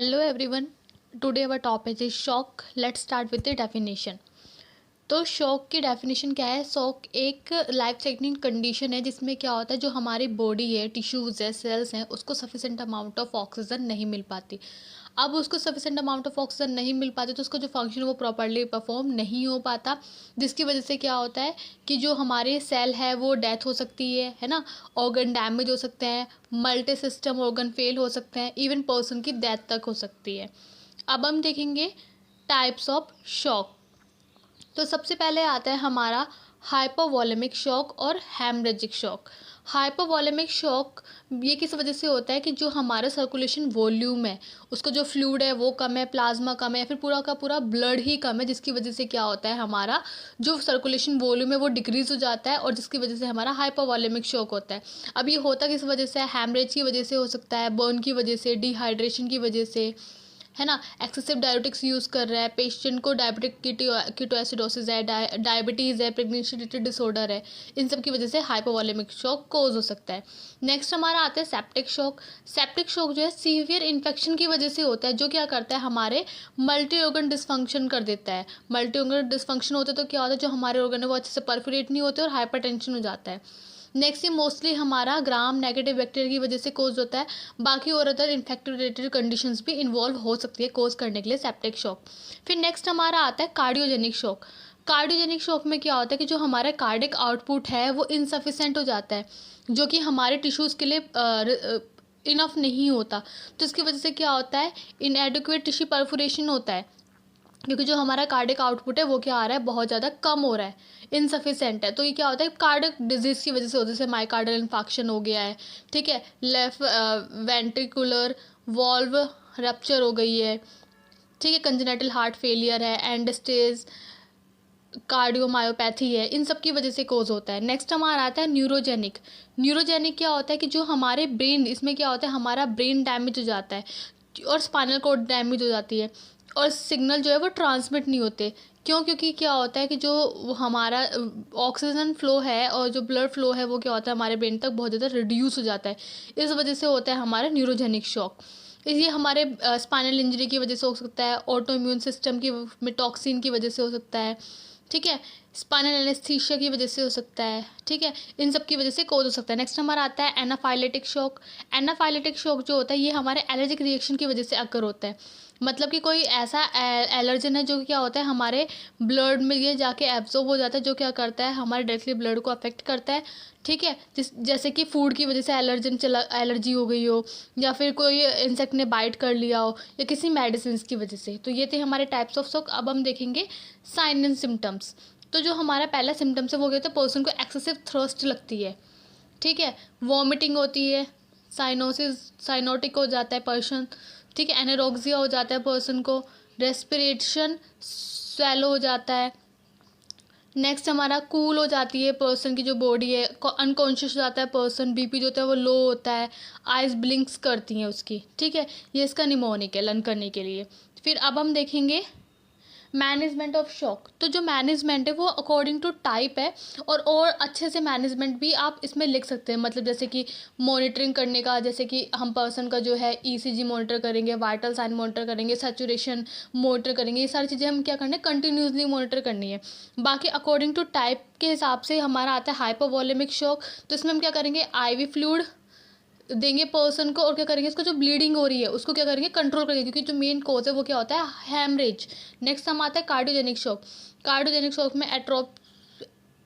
Hello everyone. Today our topic is shock. Let's start with the definition. तो shock की definition क्या है? Shock एक लाइफ थ्रेटनिंग कंडीशन है जिसमें क्या होता है, जो हमारी बॉडी है, टिश्यूज़ है, सेल्स हैं, उसको सफिशेंट अमाउंट ऑफ ऑक्सीजन नहीं मिल पाती। अब उसको सफिशेंट अमाउंट ऑफ ऑक्सीजन नहीं मिल पाती तो उसका जो फंक्शन है वो प्रॉपर्ली परफॉर्म नहीं हो पाता, जिसकी वजह से क्या होता है कि जो हमारे सेल है वो डेथ हो सकती है ना। ऑर्गन डैमेज हो सकते हैं, मल्टी सिस्टम ऑर्गन फेल हो सकते हैं, इवन पर्सन की डेथ तक हो सकती है। अब हम देखेंगे टाइप्स ऑफ शॉक। तो सबसे पहले आता है हमारा हाइपोवॉलेमिक शॉक और हेमरेजिक शॉक। हाइपोवॉलेमिक शॉक ये किस वजह से होता है कि जो हमारा सर्कुलेशन वॉल्यूम है, उसका जो फ्लूइड है वो कम है, प्लाज्मा कम है, या फिर पूरा का पूरा ब्लड ही कम है, जिसकी वजह से क्या होता है हमारा जो सर्कुलेशन वॉल्यूम है वो डिक्रीज हो जाता है और जिसकी वजह से हमारा हाइपोवॉलेमिक शॉक होता है। अब ये होता किस वजह से है? हेमरेज की वजह से हो सकता है, बर्न की वजह से, डिहाइड्रेशन की वजह से, है ना। एक्सेसिव डायबिटिक्स यूज़ कर रहा है, पेशेंट को डायबिटिक कीटोएसिडोसिस है, डायबिटीज़ है, प्रेगनेंसी रिलेटेड डिसऑर्डर है, इन सब की वजह से हाइपोवॉलेमिक शॉक कोज हो सकता है। नेक्स्ट हमारा आता है सेप्टिक शॉक। सेप्टिक शॉक जो है सीवियर इन्फेक्शन की वजह से होता है, जो क्या करता है हमारे मल्टी ऑर्गन डिसफंक्शन कर देता है। मल्टी ऑर्गन डिसफंक्शन होता है तो क्या होता है, जो हमारे ऑर्गन है वो अच्छे से परफोरेट नहीं होते और हाइपरटेंशन हो जाता है। नेक्स्ट ये मोस्टली हमारा ग्राम नेगेटिव बैक्टीरिया की वजह से कोज होता है। बाकी और अदर इन्फेक्टिव रिलेटेड कंडीशंस भी इन्वॉल्व हो सकती है कोज करने के लिए सेप्टिक शॉक। फिर नेक्स्ट हमारा आता है कार्डियोजेनिक शॉक। कार्डियोजेनिक शॉक में क्या होता है कि जो हमारा कार्डिक आउटपुट है वो इनसफिशेंट हो जाता है, जो कि हमारे टिश्यूज़ के लिए इनफ नहीं होता। तो इसकी वजह से क्या होता है, इनएडिक्वेट टिश्यू परफोरेशन होता है, क्योंकि जो हमारा कार्डिक आउटपुट है वो क्या आ रहा है, बहुत ज़्यादा कम हो रहा है, इनसफिशेंट है। तो ये क्या होता है, कार्डिक डिजीज़ की वजह से होता है, जैसे माइकार्डियल इन्फाक्शन हो गया है, ठीक है, लेफ्ट वेंट्रिकुलर वॉल्व रप्चर हो गई है, ठीक है, कंजेनिटल हार्ट फेलियर है, एंड स्टेज कार्डियोमायोपैथी है, इन सब की वजह से कोज होता है। नेक्स्ट हमारा आता है न्यूरोजेनिक। न्यूरोजेनिक क्या होता है कि जो हमारे ब्रेन, इसमें क्या होता है हमारा ब्रेन डैमेज हो जाता है और स्पाइनल कॉर्ड डैमेज हो जाती है और सिग्नल जो है वो ट्रांसमिट नहीं होते। क्यों? क्योंकि क्या होता है कि जो हमारा ऑक्सीजन फ्लो है और जो ब्लड फ्लो है वो क्या होता है हमारे ब्रेन तक बहुत ज़्यादा रिड्यूस हो जाता है। इस वजह से होता है हमारा न्यूरोजेनिक शॉक। ये हमारे स्पाइनल इंजरी की वजह से हो सकता है, ऑटो इम्यून सिस्टम की में टॉक्सिन की वजह से हो सकता है, ठीक है, स्पाइनल एनेस्थीसिया की वजह से हो सकता है, ठीक है, इन सब की वजह से कोज हो सकता है। नेक्स्ट हमारा आता है एनाफाइलेटिक शॉक। एनाफाइलेटिक शॉक जो होता है ये हमारे एलर्जिक रिएक्शन की वजह से अकर होता है। मतलब कि कोई ऐसा एलर्जन है जो क्या होता है हमारे ब्लड में ये जाके एब्जॉर्ब हो जाता है, जो क्या करता है हमारे डायरेक्टली ब्लड को अफेक्ट करता है, ठीक है। जैसे कि फूड की वजह से एलर्जी हो गई हो, या फिर कोई इंसेक्ट ने बाइट कर लिया हो, या किसी मेडिसिन की वजह से। तो ये थे हमारे टाइप्स ऑफ शॉक। अब हम देखेंगे साइन एंड सिम्टम्स। तो जो हमारा पहला सिम्टम्स है वो कहते हैं पर्सन को एक्सेसिव थ्रस्ट लगती है, ठीक है, वॉमिटिंग होती है, साइनोटिक हो जाता है पर्सन, ठीक है, एनोरेक्सिया हो जाता है पर्सन को, रेस्पिरेशन स्वेलो हो जाता है। नेक्स्ट हमारा कूल हो जाती है पर्सन की जो बॉडी है, अनकॉन्शियस हो जाता है पर्सन, बीपी जो होता है वो लो होता है, आइज ब्लिंक्स करती हैं उसकी, ठीक है, ये इसका निमोनिक है लर्न करने के लिए। फिर अब हम देखेंगे मैनेजमेंट ऑफ शॉक। तो जो मैनेजमेंट है वो अकॉर्डिंग टू टाइप है, और अच्छे से मैनेजमेंट भी आप इसमें लिख सकते हैं। मतलब जैसे कि मॉनिटरिंग करने का, जैसे कि हम पर्सन का जो है ईसीजी मॉनिटर करेंगे, वाइटल साइन मॉनिटर करेंगे, सैचुरेशन मॉनिटर करेंगे, ये सारी चीज़ें हम क्या करना है, कंटिन्यूसली मॉनिटर करनी है। बाकी अकॉर्डिंग टू टाइप के हिसाब से हमारा आता है हाइपोवॉलेमिक शॉक। तो इसमें हम क्या करेंगे, आईवी फ्लूइड देंगे पर्सन को, और क्या करेंगे इसको जो ब्लीडिंग हो रही है उसको क्या करेंगे, कंट्रोल करेंगे, क्योंकि जो मेन कोज है वो क्या होता है, हैमरेज। नेक्स्ट हम आता है कार्डियोजेनिक शॉक। कार्डियोजेनिक शॉक में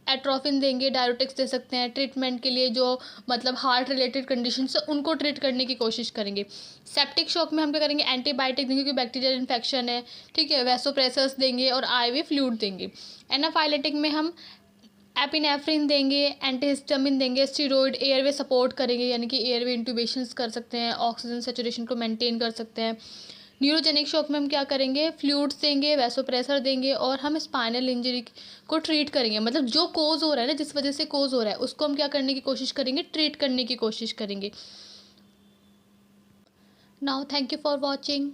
एट्रोफिन देंगे, डायरेटिक्स दे सकते हैं ट्रीटमेंट के लिए, जो मतलब हार्ट रिलेटेड कंडीशन है उनको ट्रीट करने की कोशिश करेंगे। सेप्टिक शॉक में हम क्या करेंगे, एंटीबायोटिक देंगे क्योंकि बैक्टीरियल इन्फेक्शन है, ठीक है, वैसोप्रेसर्स देंगे और आईवी फ्लूइड देंगे। एनाफाइलेटिक में हम एपिनेफ्रिन देंगे, एंटीहिस्टामिन देंगे, स्टीरॉयड एयरवे सपोर्ट करेंगे, यानी कि एयरवे इंट्यूबेशंस कर सकते हैं, ऑक्सीजन सेचुरेशन को मेंटेन कर सकते हैं। न्यूरोजेनिक शॉक में हम क्या करेंगे, फ्लूइड्स देंगे, वैसोप्रेसर देंगे, और हम स्पाइनल इंजरी को ट्रीट करेंगे। मतलब जो कोज हो रहा है ना, जिस वजह से कोज हो रहा है उसको हम क्या करने की कोशिश करेंगे, ट्रीट करने की कोशिश करेंगे। Now thank you for watching.